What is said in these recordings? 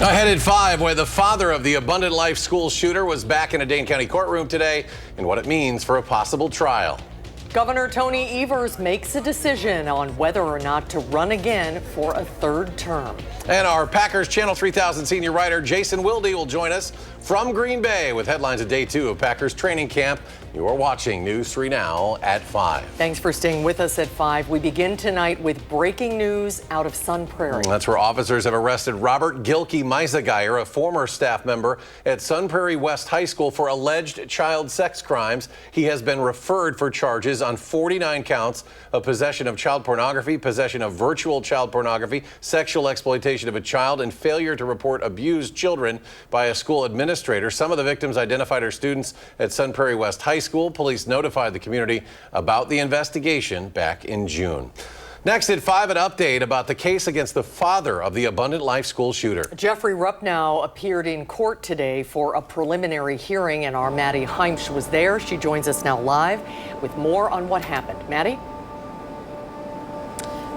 Ahead at 5, where the father of the Abundant Life school shooter was back in a Dane County courtroom today, and what it means for a possible trial. Governor Tony Evers makes a decision on whether or not to run again for a third term. And our Packers Channel 3000 senior writer Jason Wilde will join us from Green Bay with headlines of day 2 of Packers training camp. You are watching News 3 Now at 5. Thanks for staying with us at 5. We begin tonight with breaking news out of Sun Prairie. That's where officers have arrested Robert Gilkey Meisegeier, a former staff member at Sun Prairie West High School, for alleged child sex crimes. He has been referred for charges on 49 counts of possession of child pornography, possession of virtual child pornography, sexual exploitation of a child, and failure to report abused children by a school administrator. Some of the victims identified are students at Sun Prairie West High School. Police notified the community about the investigation back in June. Next at 5, an update about the case against the father of the Abundant Life school shooter. Jeffrey Ruppnow appeared in court today for a preliminary hearing, and our Maddie Heimsch was there. She joins us now live with more on what happened. Maddie?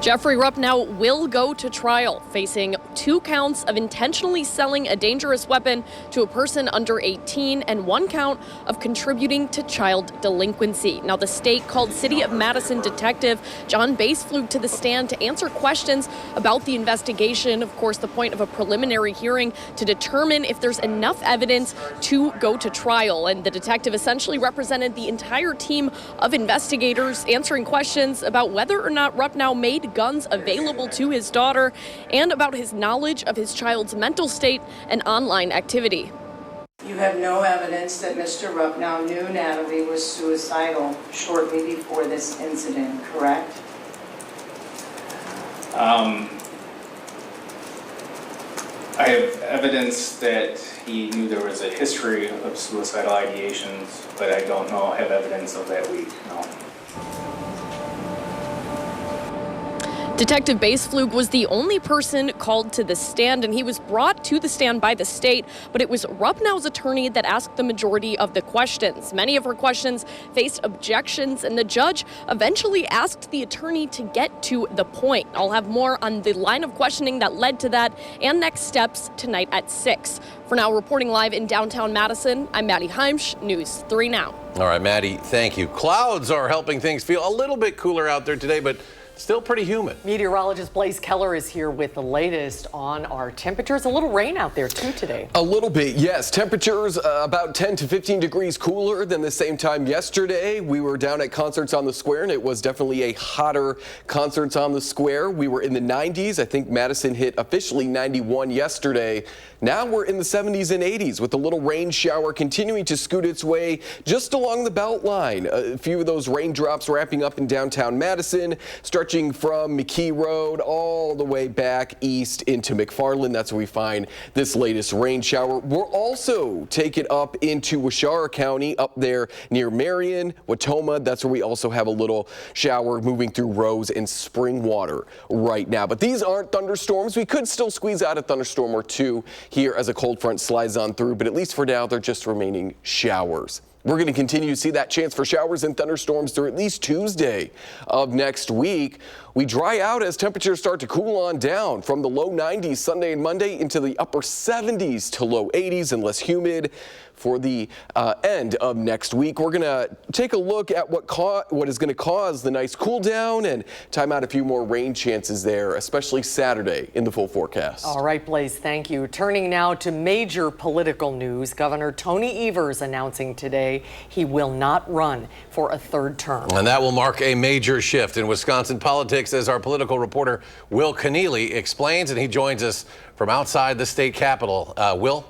Jeffrey Ruppnow will go to trial, facing 2 counts of intentionally selling a dangerous weapon to a person under 18 and 1 count of contributing to child delinquency. Now, the state called City of Madison Detective John Baseflug to the stand to answer questions about the investigation. Of course, the point of a preliminary hearing to determine if there's enough evidence to go to trial. And the detective essentially represented the entire team of investigators, answering questions about whether or not Ruppnow made guns available to his daughter and about his knowledge of his child's mental state and online activity. You have no evidence that Mr. Ruppnow knew Natalie was suicidal shortly before this incident, correct? I have evidence that he knew there was a history of suicidal ideations, but I don't know, I have evidence of that week, no. Detective Baseflug was the only person called to the stand, and he was brought to the stand by the state, but it was Ruppnow's attorney that asked the majority of the questions. Many of her questions faced objections, and the judge eventually asked the attorney to get to the point. I'll have more on the line of questioning that led to that and next steps tonight at 6. For now, reporting live in downtown Madison, I'm Maddie Heimsch, News 3 Now. All right, Maddie, thank you. Clouds are helping things feel a little bit cooler out there today, but still pretty humid. Meteorologist Blaze Keller is here with the latest on our temperatures. A little rain out there too today. A little bit, yes. Temperatures about 10 to 15 degrees cooler than the same time yesterday. We were down at Concerts on the Square, and it was definitely a hotter Concerts on the Square. We were in the 90s. I think Madison hit officially 91 yesterday. Now we're in the 70s and 80s with a little rain shower continuing to scoot its way just along the belt line. A few of those raindrops wrapping up in downtown Madison, stretching from McKee Road all the way back east into McFarland. That's where we find this latest rain shower. We're also taken up into Washara County, up there near Marion, Watoma. That's where we also have a little shower moving through Rose and Springwater right now. But these aren't thunderstorms. We could still squeeze out a thunderstorm or two here as a cold front slides on through, but at least for now, they're just remaining showers. We're going to continue to see that chance for showers and thunderstorms through at least Tuesday of next week. We dry out as temperatures start to cool on down from the low 90s Sunday and Monday into the upper 70s to low 80s and less humid for the end of next week. We're going to take a look at what is going to cause the nice cool down and time out a few more rain chances there, especially Saturday in the full forecast. All right, Blaze, thank you. Turning now to major political news. Governor Tony Evers announcing today he will not run for a third term. And that will mark a major shift in Wisconsin politics, as our political reporter Will Keneally explains, and he joins us from outside the state capitol. Will?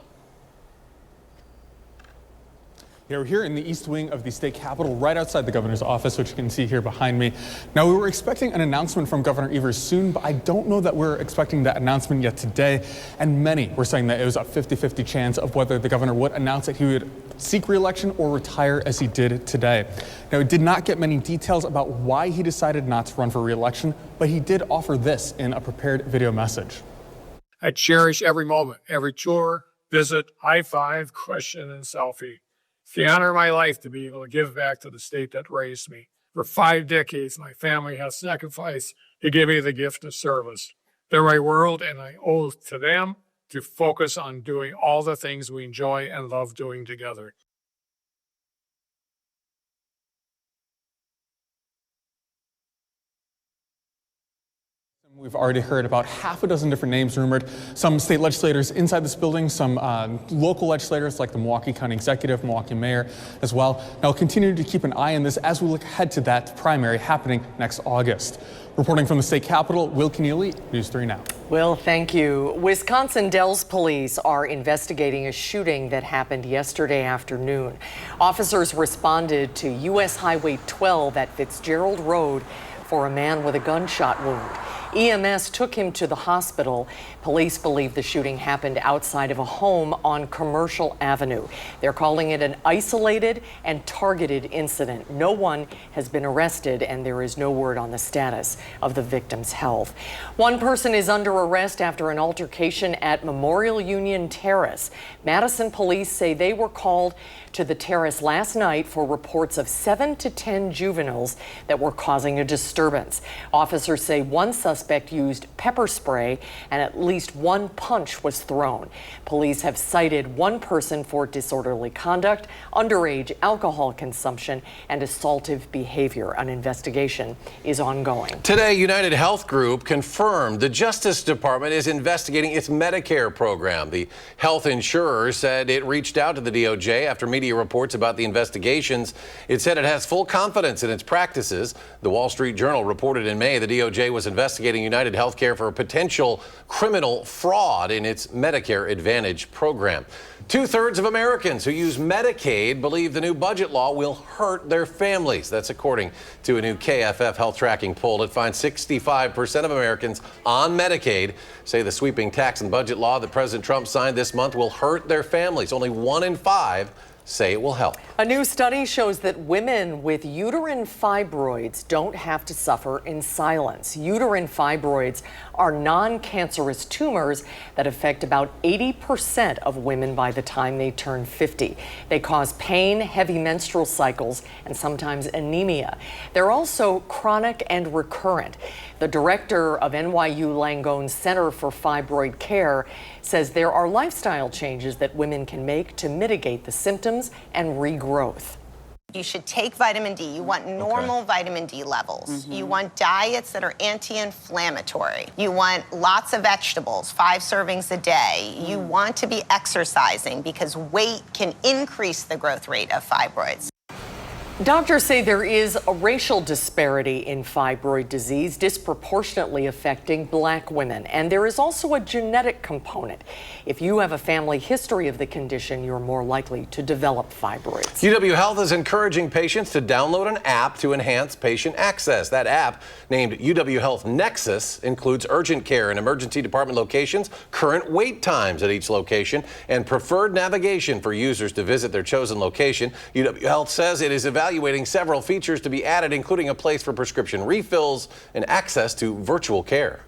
Yeah, we're here in the east wing of the state capitol, right outside the governor's office, which you can see here behind me. Now, we were expecting an announcement from Governor Evers soon, but I don't know that we're expecting that announcement yet today. And many were saying that it was a 50-50 chance of whether the governor would announce that he would seek re-election or retire as he did today. Now, he did not get many details about why he decided not to run for re-election, but he did offer this in a prepared video message. I cherish every moment, every tour, visit, high five, question, and selfie. It's the honor of my life to be able to give back to the state that raised me. For 5 decades, my family has sacrificed to give me the gift of service. They're my world, and I owe to them to focus on doing all the things we enjoy and love doing together. We've already heard about half a dozen different names rumored. Some state legislators inside this building, some local legislators like the Milwaukee County Executive, Milwaukee Mayor as well. Now we'll continue to keep an eye on this as we look ahead to that primary happening next August. Reporting from the state capitol, Will Keneally, News 3 Now. Will, thank you. Wisconsin Dells police are investigating a shooting that happened yesterday afternoon. Officers responded to U.S. Highway 12 at Fitzgerald Road for a man with a gunshot wound. EMS took him to the hospital. Police believe the shooting happened outside of a home on Commercial Avenue. They're calling it an isolated and targeted incident. No one has been arrested, and there is no word on the status of the victim's health. One person is under arrest after an altercation at Memorial Union Terrace. Madison police say they were called to the terrace last night for reports of 7 to 10 juveniles that were causing a disturbance. Officers say one suspect used pepper spray and at least one punch was thrown. Police have cited one person for disorderly conduct, underage alcohol consumption, and assaultive behavior. An investigation is ongoing. Today, United Health Group confirmed the Justice Department is investigating its Medicare program. The health insurer said it reached out to the DOJ after media reports about the investigations. It said it has full confidence in its practices. The Wall Street Journal reported in May the DOJ was investigating United Healthcare for a potential criminal fraud in its Medicare Advantage program. 2/3 of Americans who use Medicaid believe the new budget law will hurt their families. That's according to a new KFF health tracking poll. It finds 65% of Americans on Medicaid say the sweeping tax and budget law that President Trump signed this month will hurt their families. Only 1 in 5 say it will help. A new study shows that women with uterine fibroids don't have to suffer in silence. Uterine fibroids are non-cancerous tumors that affect about 80% of women by the time they turn 50. They cause pain, heavy menstrual cycles, and sometimes anemia. They're also chronic and recurrent. The director of NYU Langone's Center for Fibroid Care says there are lifestyle changes that women can make to mitigate the symptoms and regrowth. You should take vitamin D. You want normal vitamin D levels. You want diets that are anti-inflammatory. You want lots of vegetables, 5 servings a day. You want to be exercising because weight can increase the growth rate of fibroids. Doctors say there is a racial disparity in fibroid disease disproportionately affecting Black women, and there is also a genetic component. If you have a family history of the condition, you're more likely to develop fibroids. UW Health is encouraging patients to download an app to enhance patient access. That app, named UW Health Nexus, includes urgent care and emergency department locations, current wait times at each location, and preferred navigation for users to visit their chosen location. UW Health says it is evaluating several features to be added, including a place for prescription refills and access to virtual care.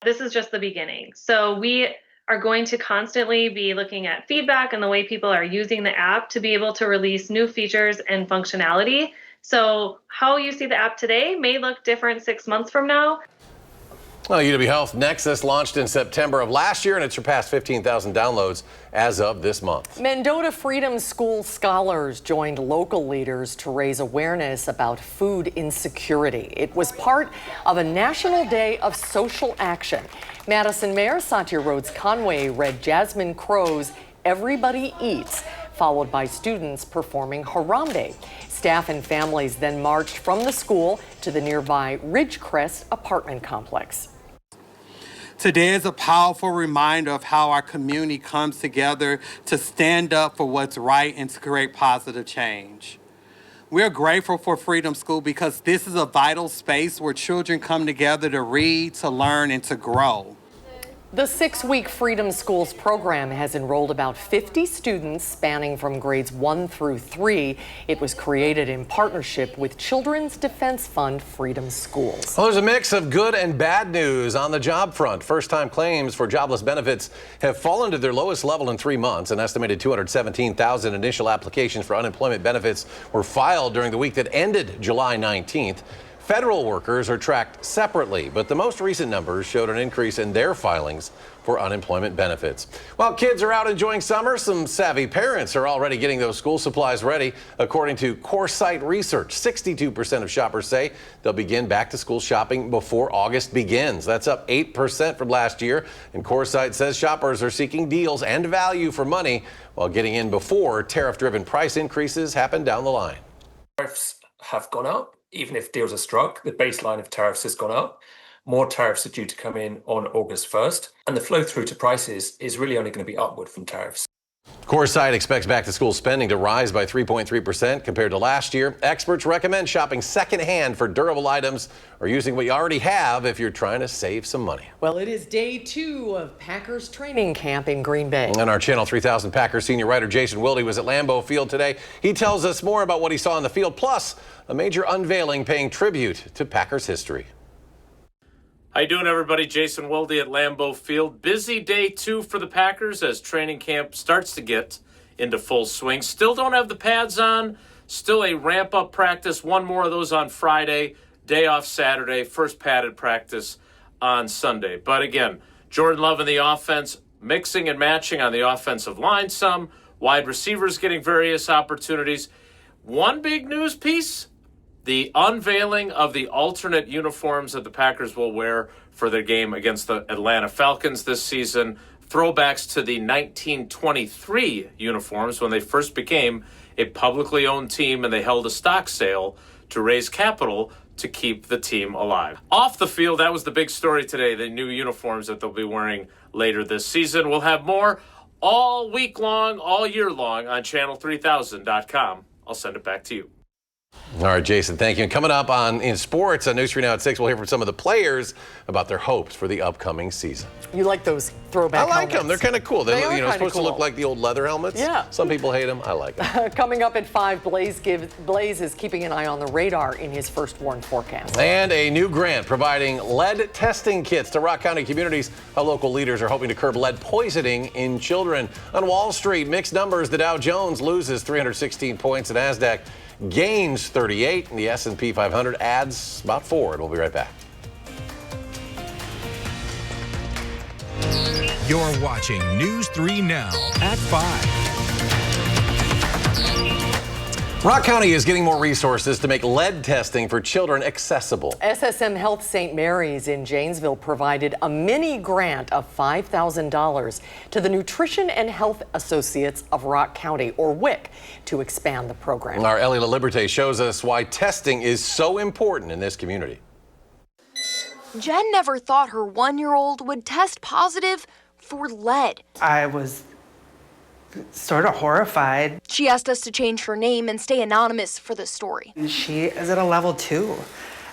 This is just the beginning. So we are going to constantly be looking at feedback and the way people are using the app to be able to release new features and functionality. So how you see the app today may look different 6 months from now. Well, UW Health Nexus launched in September of last year, and it surpassed 15,000 downloads as of this month. Mendota Freedom School scholars joined local leaders to raise awareness about food insecurity. It was part of a national day of social action. Madison Mayor Satya Rhodes Conway read Jasmine Crow's "Everybody Eats," followed by students performing Harambe. Staff and families then marched from the school to the nearby Ridgecrest apartment complex. Today is a powerful reminder of how our community comes together to stand up for what's right and to create positive change. We're grateful for Freedom School because this is a vital space where children come together to read, to learn, and to grow. The 6-week Freedom Schools program has enrolled about 50 students spanning from grades 1 through 3. It was created in partnership with Children's Defense Fund Freedom Schools. Well, there's a mix of good and bad news on the job front. First-time claims for jobless benefits have fallen to their lowest level in 3 months. An estimated 217,000 initial applications for unemployment benefits were filed during the week that ended July 19th. federal workers are tracked separately, but the most recent numbers showed an increase in their filings for unemployment benefits. While kids are out enjoying summer, some savvy parents are already getting those school supplies ready. According to CoreSite research, 62% of shoppers say they'll begin back-to-school shopping before August begins. That's up 8% from last year. And CoreSite says shoppers are seeking deals and value for money while getting in before tariff-driven price increases happen down the line. Tariffs have gone up. Even if deals are struck, the baseline of tariffs has gone up. More tariffs are due to come in on August 1st, and the flow through to prices is really only going to be upward from tariffs. CoreSite expects back-to-school spending to rise by 3.3% compared to last year. Experts recommend shopping secondhand for durable items or using what you already have if you're trying to save some money. Well, it is day 2 of Packers training camp in Green Bay. And our Channel 3000 Packers senior writer Jason Wilde was at Lambeau Field today. He tells us more about what he saw on the field, plus a major unveiling paying tribute to Packers history. How you doing, everybody? Jason Wilde at Lambeau Field. Busy day 2 for the Packers as training camp starts to get into full swing. Still don't have the pads on. Still a ramp-up practice. One more of those on Friday. Day off Saturday. First padded practice on Sunday. But again, Jordan Love in the offense, mixing and matching on the offensive line some. Wide receivers getting various opportunities. One big news piece: the unveiling of the alternate uniforms that the Packers will wear for their game against the Atlanta Falcons this season. Throwbacks to the 1923 uniforms when they first became a publicly owned team and they held a stock sale to raise capital to keep the team alive. Off the field, that was the big story today, the new uniforms that they'll be wearing later this season. We'll have more all week long, all year long on channel3000.com. I'll send it back to you. All right, Jason, thank you. And coming up in sports on News 3 Now at 6, we'll hear from some of the players about their hopes for the upcoming season. You like those throwback helmets? I like helmets. them. They're kind of cool. They are supposed to look like the old leather helmets. Yeah. Some people hate them. I like them. Coming up at 5, Blaze is keeping an eye on the radar in his first warn forecast. And a new grant providing lead testing kits to Rock County communities. How local leaders are hoping to curb lead poisoning in children. On Wall Street, mixed numbers. The Dow Jones loses 316 points. The NASDAQ gains 38, and the S&P 500 adds about 4. And we'll be right back. You're watching News 3 Now at 5. Rock County is getting more resources to make lead testing for children accessible. SSM Health St. Mary's in Janesville provided a mini grant of $5,000 to the Nutrition and Health Associates of Rock County, or WIC, to expand the program. Our Ellie LaLiberte shows us why testing is so important in this community. Jen never thought her 1-year-old would test positive for lead. I was sort of horrified. She asked us to change her name and stay anonymous for the story. She is at a level 2,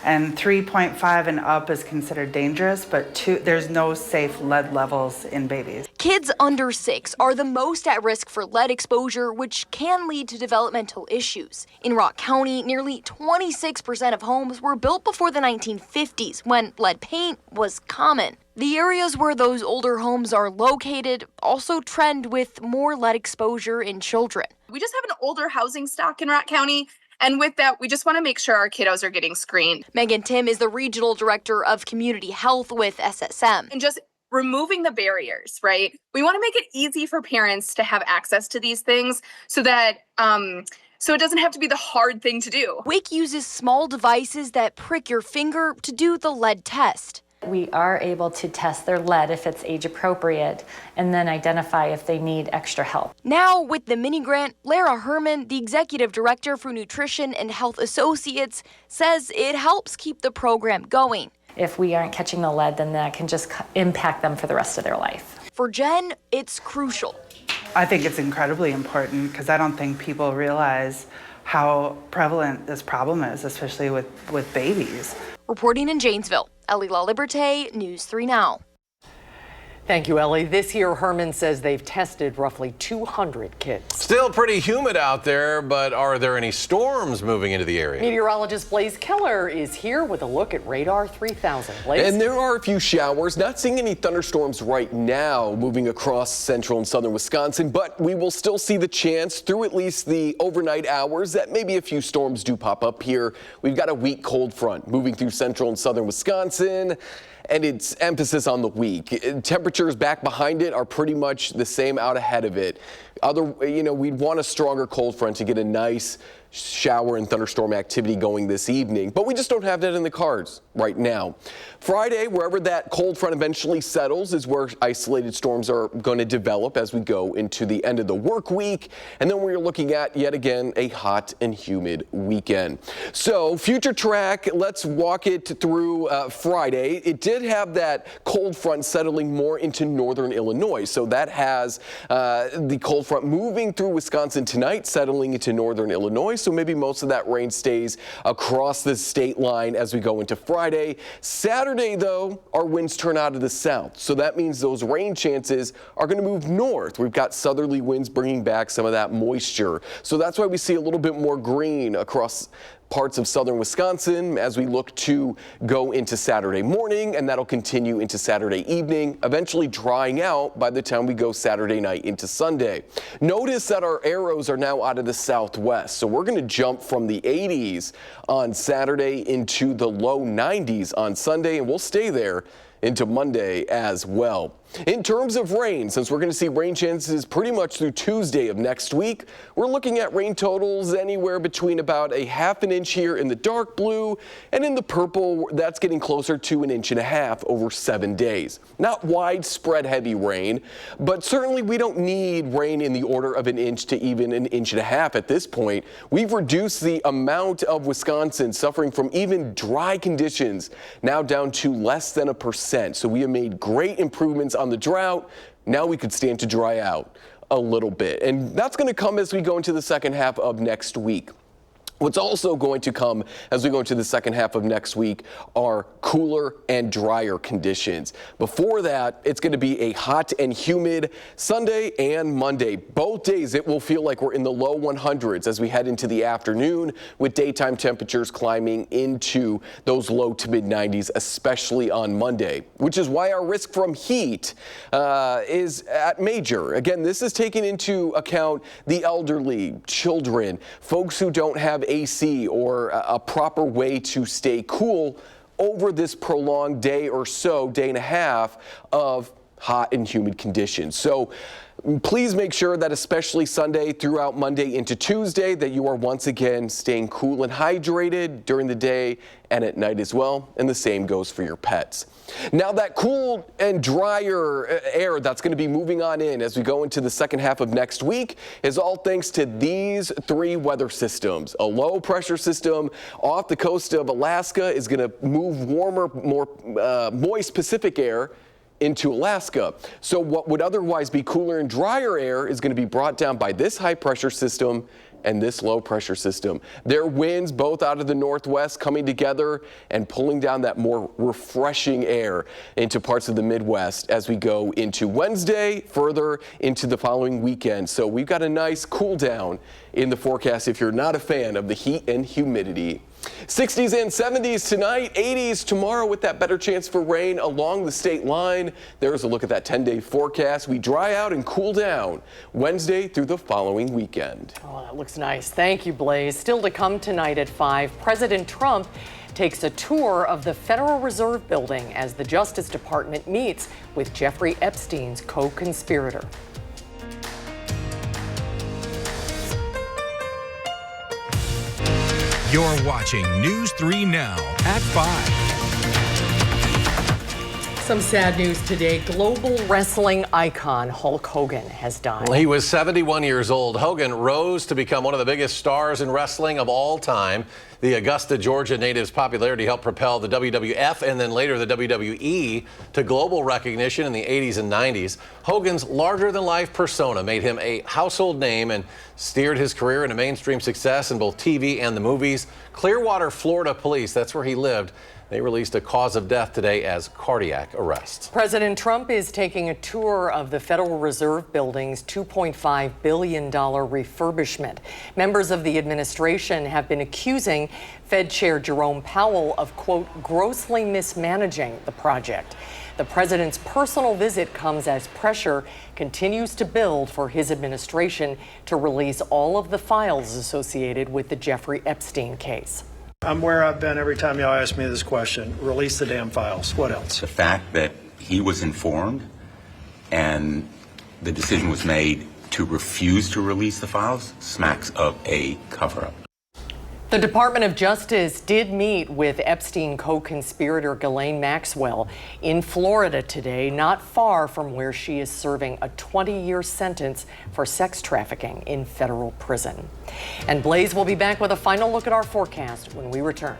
and 3.5 and up is considered dangerous, but there's no safe lead levels in babies. Kids under 6 are the most at risk for lead exposure, which can lead to developmental issues. In Rock County, nearly 26% of homes were built before the 1950s, when lead paint was common. The areas where those older homes are located also trend with more lead exposure in children. We just have an older housing stock in Rock County, and with that, we just want to make sure our kiddos are getting screened. Megan Tim is the regional director of community health with SSM. And just removing the barriers, right? We want to make it easy for parents to have access to these things so that so it doesn't have to be the hard thing to do. WIC uses small devices that prick your finger to do the lead test. We are able to test their lead if it's age appropriate and then identify if they need extra help. Now, with the mini grant, Lara Herman, the executive director for Nutrition and Health Associates, says it helps keep the program going. If we aren't catching the lead, then that can just impact them for the rest of their life. For Jen, it's crucial. I think it's incredibly important because I don't think people realize how prevalent this problem is, especially with babies. Reporting in Janesville, Ellie LaLiberte, News 3 Now. Thank you, Ellie. This year, Herman says they've tested roughly 200 kids. Still pretty humid out there, but are there any storms moving into the area? Meteorologist Blaze Keller is here with a look at Radar 3000. Blaze? And there are a few showers. Not seeing any thunderstorms right now moving across central and southern Wisconsin, but we will still see the chance through at least the overnight hours that maybe a few storms do pop up here. We've got a weak cold front moving through central and southern Wisconsin, and its emphasis on the weak. Temperatures back behind it are pretty much the same out ahead of it. We'd want a stronger cold front to get a nice shower and thunderstorm activity going this evening, but we just don't have that in the cards right now. Friday, wherever that cold front eventually settles, is where isolated storms are going to develop as we go into the end of the work week, and then we're looking at, yet again, a hot and humid weekend. So, future track, let's walk it through Friday. It did have that cold front settling more into northern Illinois, so that has the cold front moving through Wisconsin tonight, settling into northern Illinois. So maybe most of that rain stays across the state line as we go into Friday. Saturday, though, our winds turn out of the south. So that means those rain chances are going to move north. We've got southerly winds bringing back some of that moisture. So that's why we see a little bit more green across parts of southern Wisconsin as we look to go into Saturday morning, and that'll continue into Saturday evening, eventually drying out by the time we go Saturday night into Sunday. Notice that our arrows are now out of the southwest, so we're going to jump from the 80s on Saturday into the low 90s on Sunday, and we'll stay there into Monday as well. In terms of rain, since we're going to see rain chances pretty much through Tuesday of next week, we're looking at rain totals anywhere between about a ½ an inch here in the dark blue, and in the purple, that's getting closer to 1.5 inches over 7 days. Not widespread heavy rain, but certainly we don't need rain in the order of 1 inch to even 1.5 inches at this point. We've reduced the amount of Wisconsin suffering from even dry conditions now down to less than 1%. So we have made great improvements on the drought. Now we could stand to dry out a little bit. And that's going to come as we go into the second half of next week. What's also going to come as we go into the second half of next week are cooler and drier conditions. Before that, it's going to be a hot and humid Sunday and Monday. Both days it will feel like we're in the low 100s as we head into the afternoon, with daytime temperatures climbing into those low to mid 90s, especially on Monday, which is why our risk from heat is at major. Again, this is taking into account the elderly, children, folks who don't have AC or a proper way to stay cool over this prolonged day or so, day and a half of hot and humid conditions. So please make sure that especially Sunday throughout Monday into Tuesday that you are once again staying cool and hydrated during the day and at night as well, and the same goes for your pets. Now that cool and drier air that's going to be moving on in as we go into the second half of next week is all thanks to these 3 weather systems. A low pressure system off the coast of Alaska is going to move warmer, more moist Pacific air into Alaska. So what would otherwise be cooler and drier air is going to be brought down by this high pressure system and this low pressure system. Their winds both out of the northwest coming together and pulling down that more refreshing air into parts of the Midwest as we go into Wednesday, further into the following weekend. So we've got a nice cool down in the forecast if you're not a fan of the heat and humidity. 60s and 70s tonight, 80s tomorrow with that better chance for rain along the state line. There's a look at that 10-day forecast. We dry out and cool down Wednesday through the following weekend. Oh, that looks nice. Thank you, Blaze. Still to come tonight at 5, President Trump takes a tour of the Federal Reserve Building as the Justice Department meets with Jeffrey Epstein's co-conspirator. You're watching News 3 Now at 5. Some sad news today. Global wrestling icon Hulk Hogan has died. He was 71 years old. Hogan rose to become one of the biggest stars in wrestling of all time. The Augusta, Georgia native's popularity helped propel the WWF and then later the WWE to global recognition in the 80s and 90s. Hogan's larger-than-life persona made him a household name and steered his career into mainstream success in both TV and the movies. Clearwater, Florida police, that's where he lived, They released a cause of death today as cardiac arrest. President Trump is taking a tour of the Federal Reserve Building's $2.5 billion refurbishment. Members of the administration have been accusing Fed Chair Jerome Powell of, quote, grossly mismanaging the project. The president's personal visit comes as pressure continues to build for his administration to release all of the files associated with the Jeffrey Epstein case. I'm where I've been every time y'all ask me this question. Release the damn files. What else? The fact that he was informed and the decision was made to refuse to release the files smacks of a cover-up. The Department of Justice did meet with Epstein co-conspirator Ghislaine Maxwell in Florida today, not far from where she is serving a 20-year sentence for sex trafficking in federal prison. And Blaze will be back with a final look at our forecast when we return.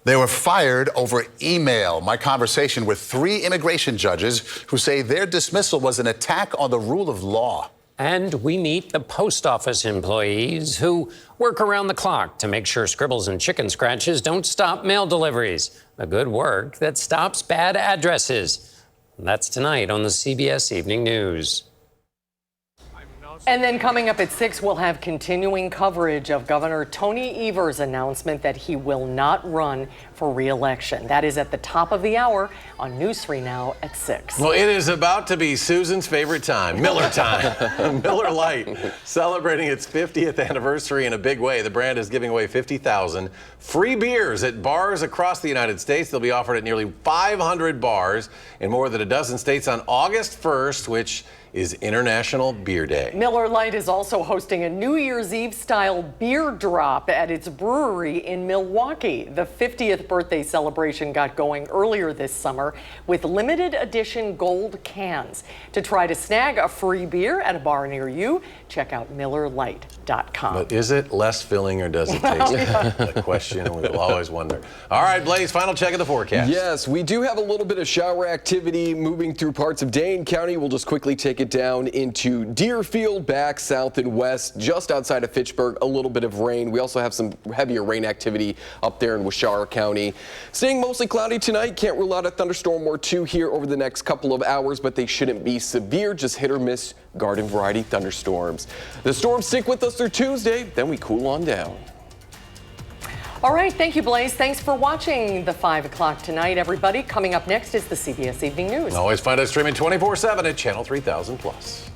They were fired over email. My conversation with 3 immigration judges who say their dismissal was an attack on the rule of law. And we meet the post office employees who work around the clock to make sure scribbles and chicken scratches don't stop mail deliveries. The good work that stops bad addresses. That's tonight on the CBS Evening News. And then coming up at 6, we'll have continuing coverage of Governor Tony Evers' announcement that he will not run for re-election. That is at the top of the hour on News 3 Now at 6. Well, it is about to be Susan's favorite time, Miller time. Miller Lite, celebrating its 50th anniversary in a big way. The brand is giving away 50,000 free beers at bars across the United States. They'll be offered at nearly 500 bars in more than a dozen states on August 1st, which is International Beer Day. Miller Lite is also hosting a New Year's Eve style beer drop at its brewery in Milwaukee. The 50th birthday celebration got going earlier this summer with limited edition gold cans. To try to snag a free beer at a bar near you, check out MillerLite.com. But is it less filling or does it taste a question we will always wonder. All right, Blaze, final check of the forecast. Yes, we do have a little bit of shower activity moving through parts of Dane County. We'll just quickly take it down into Deerfield, back south and west, just outside of Fitchburg, a little bit of rain. We also have some heavier rain activity up there in Wishara County. Staying mostly cloudy tonight. Can't rule out a thunderstorm or two here over the next couple of hours, but they shouldn't be severe, just hit or miss garden variety thunderstorms. The storms stick with us through Tuesday, then we cool on down. All right, thank you, Blaze. Thanks for watching the 5 o'clock tonight, everybody. Coming up next is the CBS Evening News. Always find us streaming 24/7 at Channel 3000+.